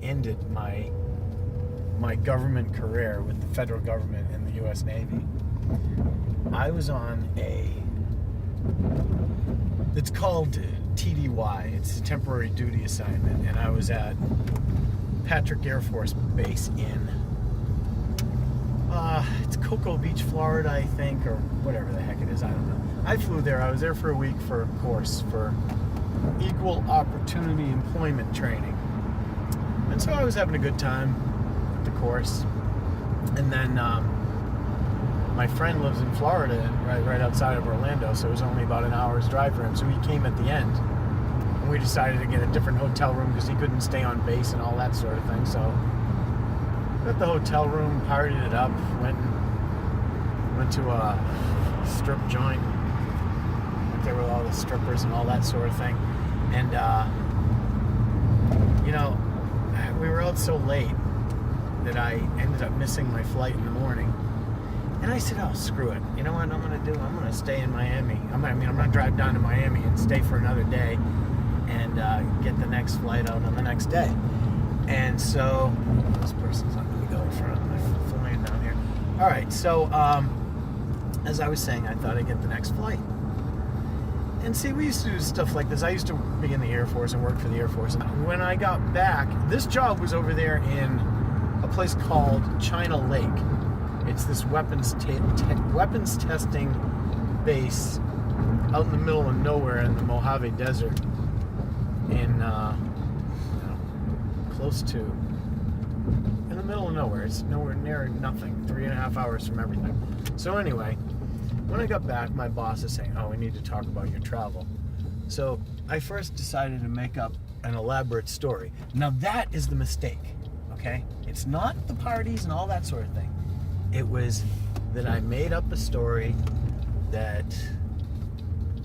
ended my government career with the federal government and the U.S. Navy. I was on it's called TDY. It's a temporary duty assignment, and I was at Patrick Air Force Base in it's Cocoa Beach, Florida, I think, or whatever the heck it is. I don't know. I flew there. I was there for a week for a course for equal opportunity employment training, and so I was having a good time with the course. And then my friend lives in Florida, right outside of Orlando, so it was only about an hour's drive for him. So he came at the end, and we decided to get a different hotel room because he couldn't stay on base and all that sort of thing. So got the hotel room, partied it up, went to a strip joint, went there with all the strippers and all that sort of thing. And we were out so late that I ended up missing my flight in the morning. And I said, oh, screw it. You know what I'm going to do? I'm going to stay in Miami. I'm going to drive down to Miami and stay for another day and get the next flight out on the next day. And so, this person's not going to go in front of my flying down here. All right, so as I was saying, I thought I'd get the next flight. And see, we used to do stuff like this. I used to be in the Air Force and work for the Air Force. And when I got back, this job was over there in a place called China Lake. It's this weapons testing base out in the middle of nowhere in the Mojave Desert, in close to, in the middle of nowhere. It's nowhere near nothing. 3.5 hours from everything. So anyway, when I got back, my boss is saying, "Oh, we need to talk about your travel." So I first decided to make up an elaborate story. Now that is the mistake. Okay, it's not the parties and all that sort of thing. It was that I made up a story that,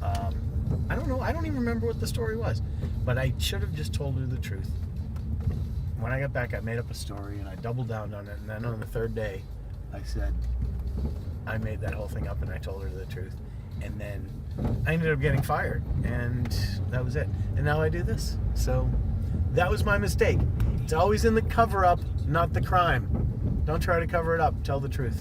I don't know, I don't even remember what the story was, but I should have just told her the truth. When I got back, I made up a story and I doubled down on it, and then on the third day, I said, I made that whole thing up and I told her the truth. And then I ended up getting fired, and that was it. And now I do this. So that was my mistake. It's always in the cover-up, not the crime. Don't try to cover it up. Tell the truth.